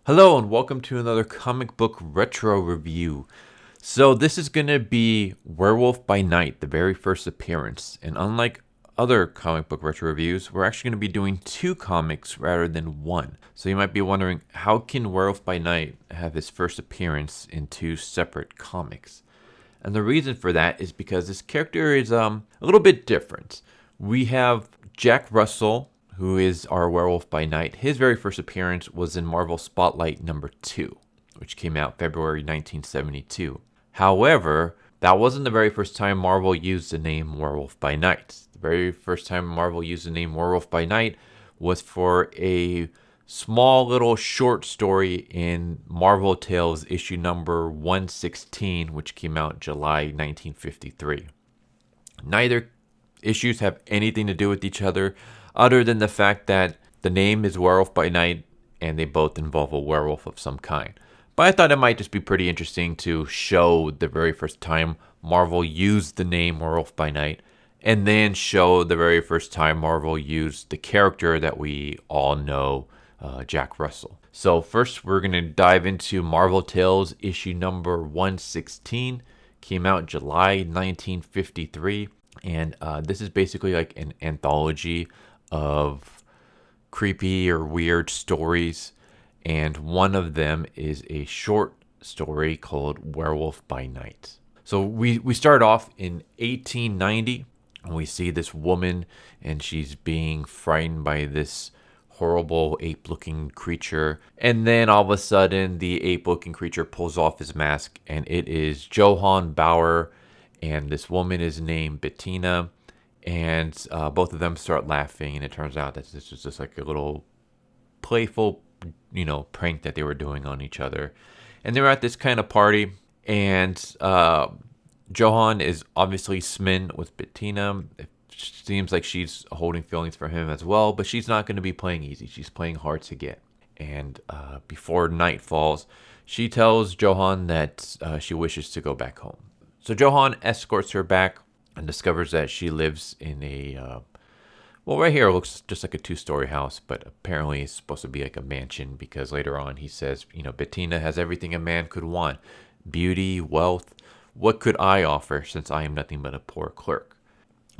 Hello and welcome to another comic book retro review. So this is going to be Werewolf by Night, the very first appearance. And unlike other comic book retro reviews, we're actually going to be doing two comics rather than one. So you might be wondering, how can Werewolf by Night have his first appearance in two separate comics? And the reason for that is because this character is a little bit different. We have Jack Russell, who is our Werewolf by Night. His very first appearance was in Marvel Spotlight number 2, which came out February 1972. However, that wasn't the very first time Marvel used the name Werewolf by Night. The very first time Marvel used the name Werewolf by Night was for a small little short story in Marvel Tales issue number 116, which came out July 1953. Neither issues have anything to do with each other, other than the fact that the name is Werewolf by Night and they both involve a werewolf of some kind. But I thought it might just be pretty interesting to show the very first time Marvel used the name Werewolf by Night, and then show the very first time Marvel used the character that we all know, Jack Russell. So first we're going to dive into Marvel Tales issue number 116. Came out July 1953. And this is basically like an anthology of creepy or weird stories, and one of them is a short story called Werewolf by Night. So we start off in 1890, and we see this woman, and she's being frightened by this horrible ape-looking creature, and then all of a sudden the ape-looking creature pulls off his mask, and it is Johann Bauer, and this woman is named Bettina. And both of them start laughing, and it turns out that this was just like a little playful, prank that they were doing on each other. And they're at this kind of party, and Johann is obviously smitten with Bettina. It seems like she's holding feelings for him as well, but she's not going to be playing easy. She's playing hard to get. And before night falls, she tells Johann that she wishes to go back home. So Johann escorts her back and discovers that she lives in a, right here it looks just like a 2-story house, but apparently it's supposed to be like a mansion, because later on he says, Bettina has everything a man could want. Beauty, wealth, what could I offer, since I am nothing but a poor clerk?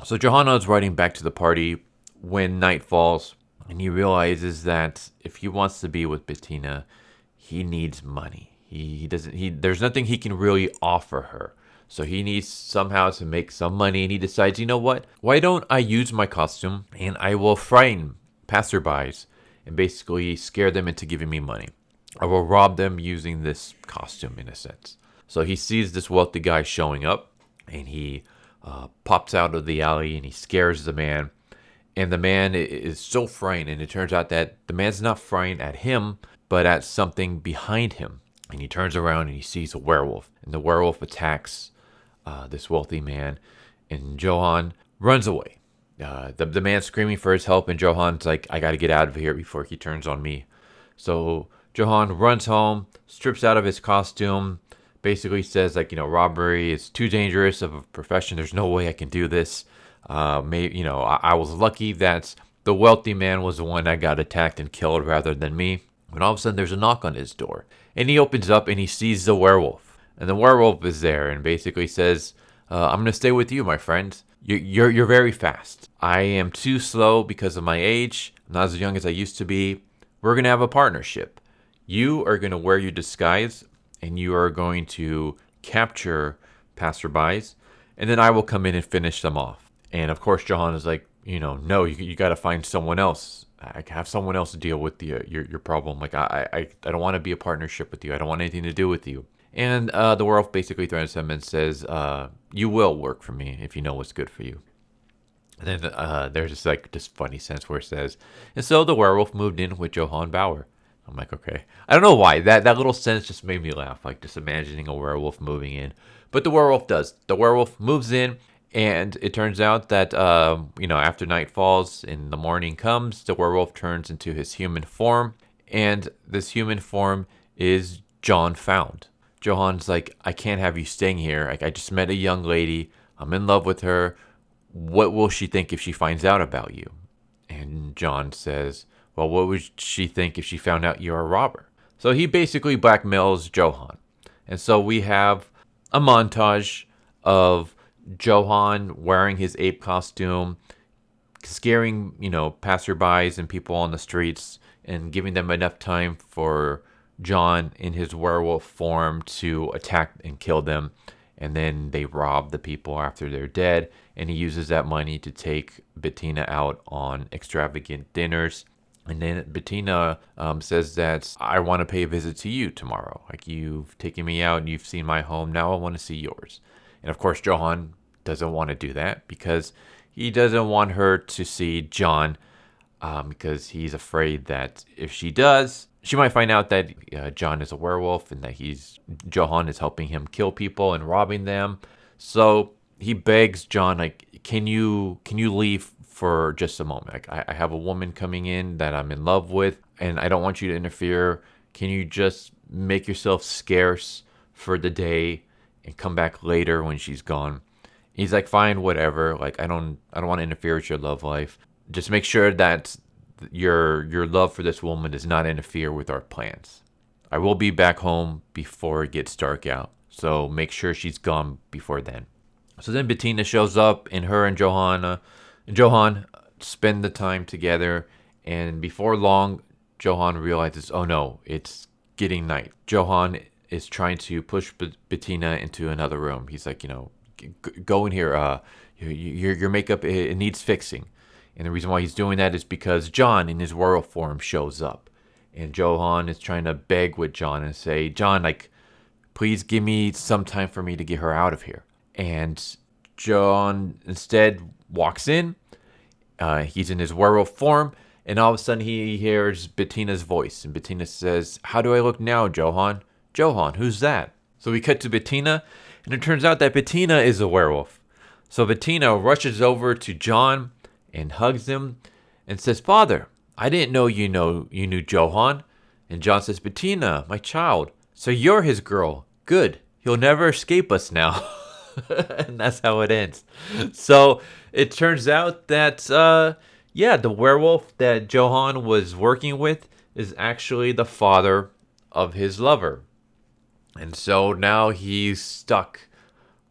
So Johanna is riding back to the party when night falls, and he realizes that if he wants to be with Bettina, he needs money. There's nothing he can really offer her. So he needs somehow to make some money, and he decides, you know what? Why don't I use my costume and I will frighten passerbys and basically scare them into giving me money. I will rob them using this costume, in a sense. So he sees this wealthy guy showing up, and he pops out of the alley and he scares the man. And the man is so frightened, and it turns out that the man's not frightened at him, but at something behind him. And he turns around and he sees a werewolf, and the werewolf attacks this wealthy man, and Johann runs away. The man's screaming for his help, and Johann's like, I gotta get out of here before he turns on me. So Johann runs home, strips out of his costume, basically says robbery is too dangerous of a profession. There's no way I can do this. I was lucky that the wealthy man was the one that got attacked and killed rather than me. When all of a sudden there's a knock on his door, and he opens up and he sees the werewolf. And the werewolf is there and basically says, I'm going to stay with you, my friend. You're very fast. I am too slow because of my age. I'm not as young as I used to be. We're going to have a partnership. You are going to wear your disguise, and you are going to capture passerbys, and then I will come in and finish them off. And of course, Johann is like, no, you got to find someone else. I have someone else to deal with your problem. Like, I don't want to be a partnership with you. I don't want anything to do with you. And the werewolf basically threatens him and says, you will work for me if you know what's good for you. And then there's this funny sense where it says, and so the werewolf moved in with Johann Bauer. I'm like, okay. I don't know why. That little sentence just made me laugh, like just imagining a werewolf moving in. But the werewolf does. The werewolf moves in, and it turns out that, after night falls and the morning comes, the werewolf turns into his human form. And this human form is John Found. Johann's like, I can't have you staying here. I just met a young lady. I'm in love with her. What will she think if she finds out about you? And John says, well, what would she think if she found out you're a robber? So he basically blackmails Johan. And so we have a montage of Johan wearing his ape costume, scaring, passerbys and people on the streets, and giving them enough time for John in his werewolf form to attack and kill them. And then they rob the people after they're dead. And he uses that money to take Bettina out on extravagant dinners. And then Bettina says that I want to pay a visit to you tomorrow. Like, you've taken me out and you've seen my home. Now I want to see yours. And of course, Johan doesn't want to do that because he doesn't want her to see John, because he's afraid that if she does, she might find out that John is a werewolf and that Johan is helping him kill people and robbing them. So he begs John, like, can you leave for just a moment? Like, I have a woman coming in that I'm in love with, and I don't want you to interfere. Can you just make yourself scarce for the day and come back later when she's gone? He's like, fine, whatever. Like, I don't want to interfere with your love life. Just make sure that your love for this woman does not interfere with our plans. I will be back home before it gets dark out, so make sure she's gone before then. So then Bettina shows up, and her and Johan spend the time together, and before long, Johan realizes, oh no, it's getting night. Johan is trying to push Bettina into another room. He's like, go in here. Your makeup, it needs fixing. And the reason why he's doing that is because John in his werewolf form shows up. And Johan is trying to beg with John and say, John, like, please give me some time for me to get her out of here. And John instead walks in. He's in his werewolf form. And all of a sudden he hears Bettina's voice. And Bettina says, how do I look now, Johan? Johan, who's that? So we cut to Bettina. And it turns out that Bettina is a werewolf. So Bettina rushes over to John and hugs him and says, Father, I didn't know you knew Johan. And John says, Bettina, my child, so you're his girl. Good. He'll never escape us now. And that's how it ends. So it turns out that, the werewolf that Johan was working with is actually the father of his lover. And so now he's stuck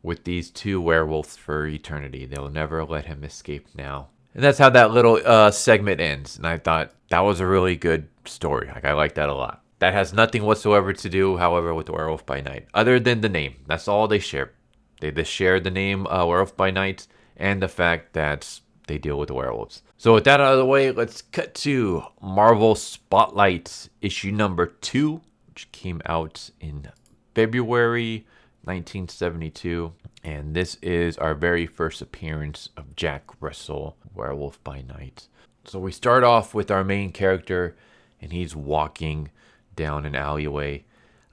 with these two werewolves for eternity. They'll never let him escape now. And that's how that little segment ends. And I thought that was a really good story. Like, I like that a lot. That has nothing whatsoever to do, however, with Werewolf by Night, other than the name. That's all they share. They just share the name Werewolf by Night and the fact that they deal with the werewolves. So with that out of the way, let's cut to Marvel Spotlight issue number 2, which came out in February 1972. And this is our very first appearance of Jack Russell, Werewolf by Night. So we start off with our main character, and he's walking down an alleyway,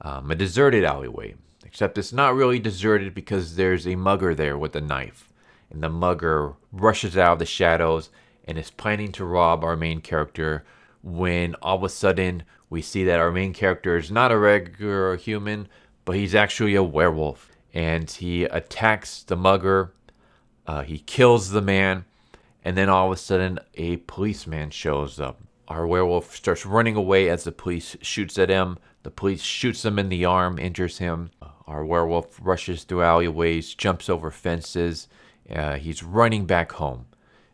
a deserted alleyway. Except it's not really deserted because there's a mugger there with a knife. And the mugger rushes out of the shadows and is planning to rob our main character, when all of a sudden we see that our main character is not a regular human, but he's actually a werewolf. And he attacks the mugger, he kills the man, and then all of a sudden a policeman shows up. Our werewolf starts running away as the police shoots at him. The police shoots him in the arm, injures him. Our werewolf rushes through alleyways, jumps over fences. He's running back home.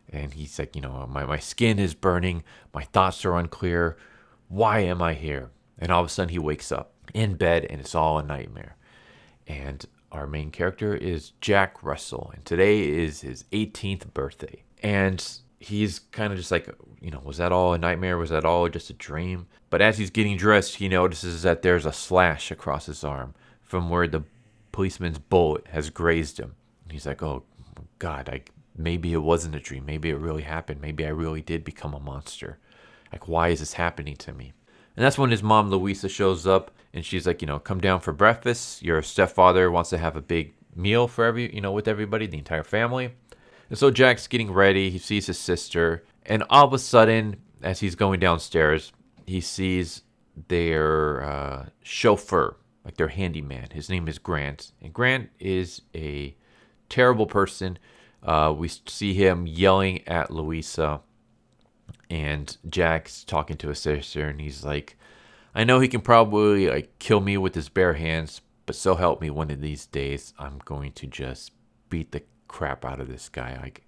And he's like, my skin is burning. My thoughts are unclear. Why am I here? And all of a sudden he wakes up in bed, and it's all a nightmare. And our main character is Jack Russell, and today is his 18th birthday. And he's kind of just like, was that all a nightmare? Was that all just a dream? But as he's getting dressed, he notices that there's a slash across his arm from where the policeman's bullet has grazed him. And he's like, oh, God, maybe it wasn't a dream. Maybe it really happened. Maybe I really did become a monster. Like, why is this happening to me? And that's when his mom, Louisa, shows up, and she's like, come down for breakfast. Your stepfather wants to have a big meal for with everybody, the entire family. And so Jack's getting ready. He sees his sister, and all of a sudden, as he's going downstairs, he sees their chauffeur, like their handyman. His name is Grant, and Grant is a terrible person. We see him yelling at Louisa, and Jack's talking to his sister, and he's like, I know he can probably like kill me with his bare hands, but so help me, one of these days I'm going to just beat the crap out of this guy. Like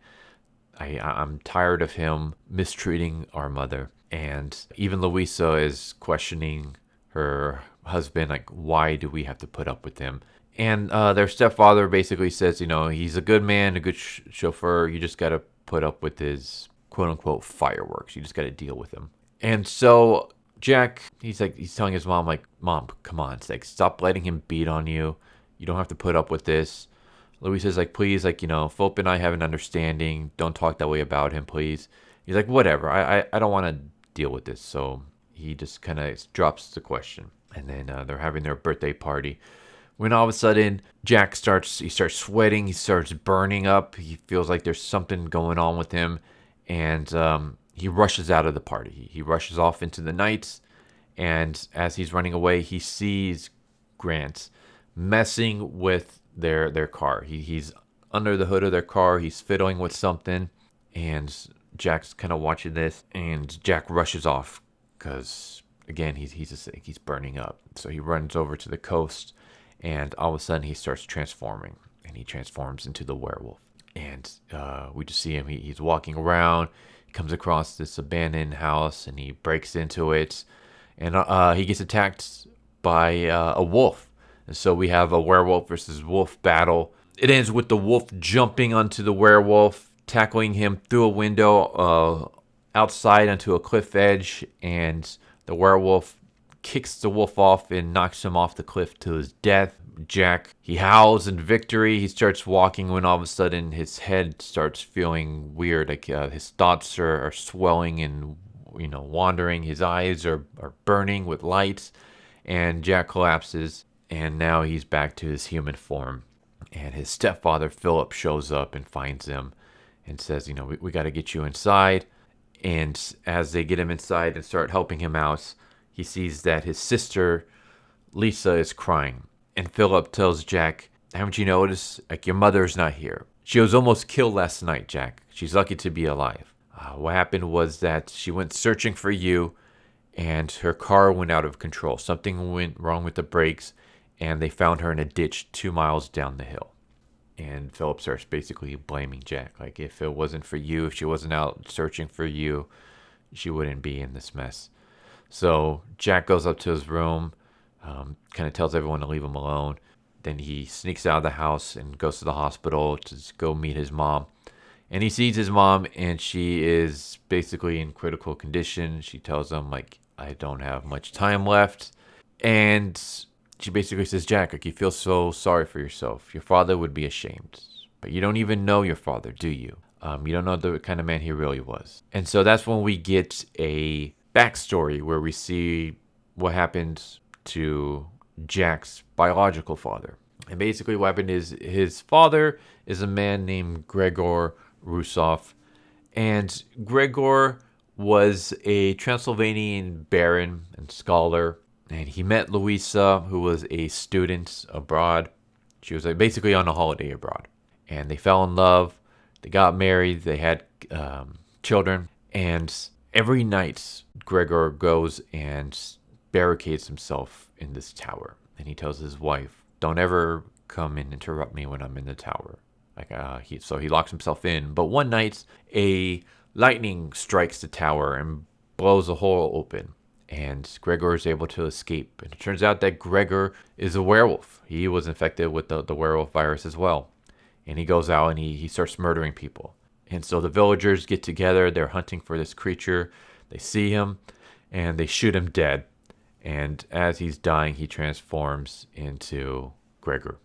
I'm tired of him mistreating our mother. And even Louisa is questioning her husband, like, why do we have to put up with him? And their stepfather basically says, he's a good man, a good chauffeur. You just got to put up with his quote unquote fireworks. You just got to deal with him. And so Jack, he's telling his mom, like, Mom, come on. It's like, stop letting him beat on you. You don't have to put up with this. Louisa's like, please, like, Philip and I have an understanding. Don't talk that way about him, please. He's like, whatever. I don't want to deal with this. So he just kind of drops the question. And then they're having their birthday party. When all of a sudden, Jack starts sweating. He starts burning up. He feels like there's something going on with him. And he rushes out of the party. He rushes off into the night. And as he's running away, he sees Grant messing with their car. He's under the hood of their car. He's fiddling with something. And Jack's kind of watching this. And Jack rushes off because, again, he's burning up. So he runs over to the coast. And all of a sudden, he starts transforming. And he transforms into the werewolf. And we just see him. He's walking around. He comes across this abandoned house. And he breaks into it. And he gets attacked by a wolf. And so we have a werewolf versus wolf battle. It ends with the wolf jumping onto the werewolf, tackling him through a window outside onto a cliff edge. And the werewolf kicks the wolf off and knocks him off the cliff to his death. Jack, he howls in victory. He starts walking when all of a sudden his head starts feeling weird. Like his thoughts are swelling and wandering. His eyes are burning with lights. And Jack collapses. And now he's back to his human form. And his stepfather, Philip, shows up and finds him and says, we got to get you inside. And as they get him inside and start helping him out, he sees that his sister, Lisa, is crying. And Philip tells Jack, haven't you noticed? Like, your mother's not here. She was almost killed last night, Jack. She's lucky to be alive. What happened was that she went searching for you, and her car went out of control. Something went wrong with the brakes, and they found her in a ditch 2 miles down the hill. And Philip starts basically blaming Jack. Like, if it wasn't for you, if she wasn't out searching for you, she wouldn't be in this mess. So Jack goes up to his room, kind of tells everyone to leave him alone. Then he sneaks out of the house and goes to the hospital to go meet his mom. And he sees his mom, and she is basically in critical condition. She tells him, like, I don't have much time left. And she basically says, Jack, like, you feel so sorry for yourself. Your father would be ashamed. But you don't even know your father, do you? You don't know the kind of man he really was. And so that's when we get a backstory where we see what happened to Jack's biological father. And basically what happened is his father is a man named Gregor Rusov. And Gregor was a Transylvanian baron and scholar. And he met Louisa, who was a student abroad. She was basically on a holiday abroad. And they fell in love. They got married. They had children. And every night, Gregor goes and barricades himself in this tower. And he tells his wife, don't ever come and interrupt me when I'm in the tower. So he locks himself in. But one night, a lightning strikes the tower and blows a hole open. And Gregor is able to escape. And it turns out that Gregor is a werewolf. He was infected with the werewolf virus as well. And he goes out and he starts murdering people. And so the villagers get together. They're hunting for this creature. They see him and they shoot him dead. And as he's dying, he transforms into Gregor.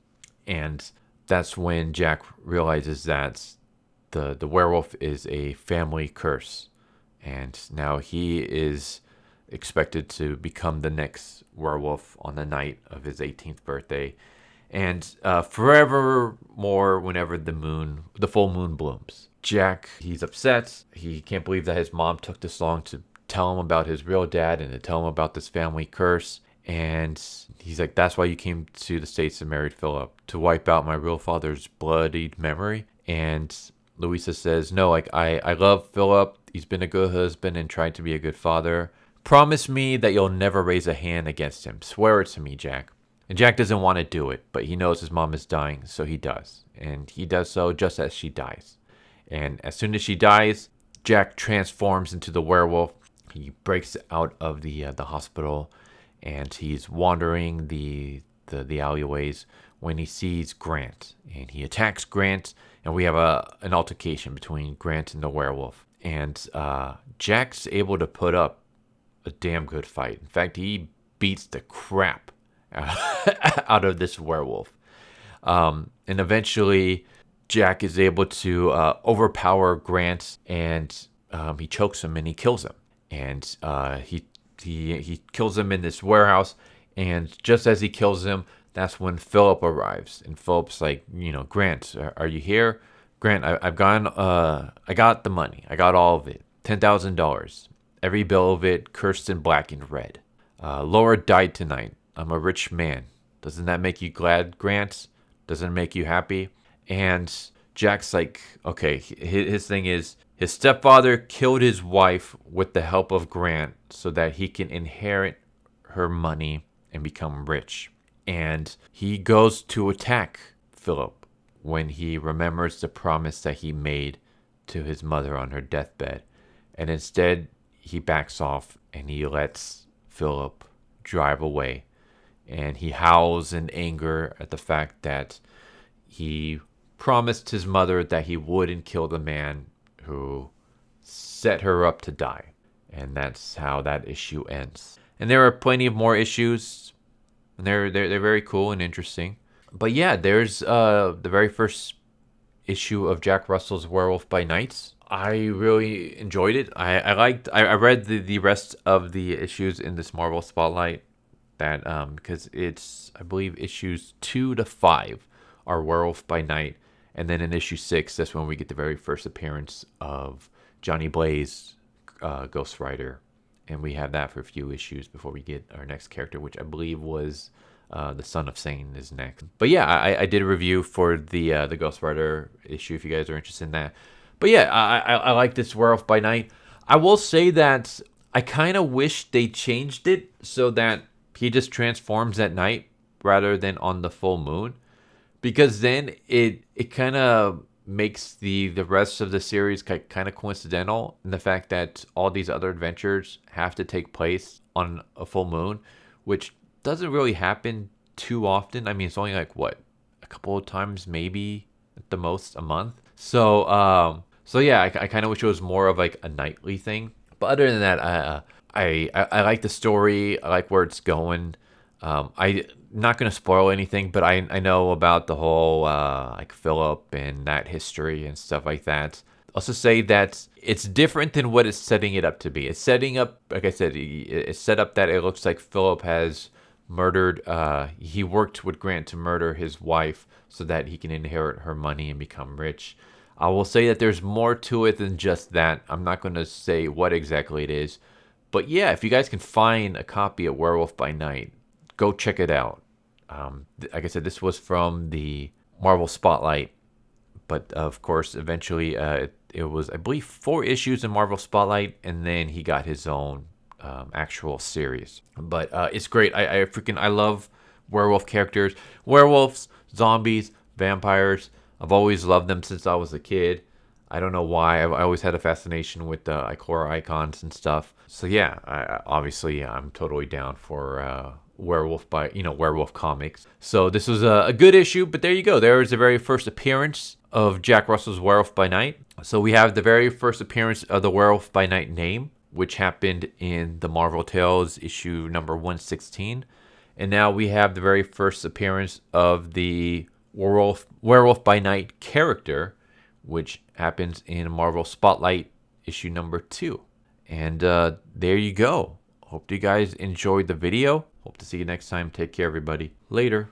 And that's when Jack realizes that the werewolf is a family curse. And now he is expected to become the next werewolf on the night of his 18th birthday. And forevermore whenever the full moon blooms. Jack, he's upset. He can't believe that his mom took this long to tell him about his real dad and to tell him about this family curse. And he's like, that's why you came to the States and married Philip, to wipe out my real father's bloodied memory. And Louisa says, no, like I love Philip. He's been a good husband and tried to be a good father. Promise me that you'll never raise a hand against him. Swear it to me, Jack. And Jack doesn't want to do it, but he knows his mom is dying, so he does. And he does so just as she dies. And as soon as she dies, Jack transforms into the werewolf. He breaks out of the hospital, and he's wandering the alleyways when he sees Grant, and he attacks Grant, and we have an altercation between Grant and the werewolf. And Jack's able to put up a damn good fight. In fact, he beats the crap out of this werewolf. And eventually, Jack is able to overpower Grant, and he chokes him and he kills him. And he kills him in this warehouse. And just as he kills him, that's when Philip arrives. And Philip's like, Grant, are you here? Grant, I got the money. I got all of it. $10,000. Every bill of it cursed in black and red. Laura died tonight. I'm a rich man. Doesn't that make you glad, Grant? Doesn't it make you happy? And Jack's like, okay, his thing is, his stepfather killed his wife with the help of Grant so that he can inherit her money and become rich. And he goes to attack Philip when he remembers the promise that he made to his mother on her deathbed. And instead, he backs off and he lets Philip drive away. And he howls in anger at the fact that he promised his mother that he wouldn't kill the man who set her up to die. And that's how that issue ends. And there are plenty of more issues. And they're very cool and interesting. But yeah, there's the very first issue of Jack Russell's Werewolf by Night. I really enjoyed it. I read the rest of the issues in this Marvel Spotlight that because it's, I believe, issues 2 to 5 are Werewolf by Night, and then in issue 6, that's when we get the very first appearance of Johnny Blaze, Ghost Rider, and we have that for a few issues before we get our next character, which I believe was the Son of Satan is next. But yeah, I did a review for the Ghost Rider issue if you guys are interested in that. But yeah, I like this Werewolf by Night. I will say that I kind of wish they changed it so that he just transforms at night rather than on the full moon, because then it kind of makes the rest of the series kind of coincidental in the fact that all these other adventures have to take place on a full moon, which doesn't really happen too often. I mean, it's only like a couple of times, maybe at the most a month. So yeah, I kind of wish it was more of like a nightly thing. But other than that, I like the story. I like where it's going. I'm not going to spoil anything, but I know about the whole like Philip and that history and stuff like that. Also say that it's different than what it's setting it up to be. It's setting up, like I said, it's set up that it looks like Philip has murdered, he worked with Grant to murder his wife so that he can inherit her money and become rich. I will say that there's more to it than just that. I'm not going to say what exactly it is. But yeah, if you guys can find a copy of Werewolf by Night, go check it out. Like I said, this was from the Marvel Spotlight. But of course, eventually it was, I believe, 4 issues in Marvel Spotlight. And then he got his own actual series. But it's great. I love werewolf characters. Werewolves, zombies, vampires. I've always loved them since I was a kid. I don't know why. I always had a fascination with the Ikora icons and stuff. So yeah, I'm totally down for Werewolf by Werewolf comics. So this was a good issue, but there you go. There is the very first appearance of Jack Russell's Werewolf by Night. So we have the very first appearance of the Werewolf by Night name, which happened in the Marvel Tales issue number 116. And now we have the very first appearance of the Werewolf by Night character, which happens in Marvel Spotlight issue number 2. And there you go. Hope you guys enjoyed the video. Hope to see you next time. Take care, everybody. Later.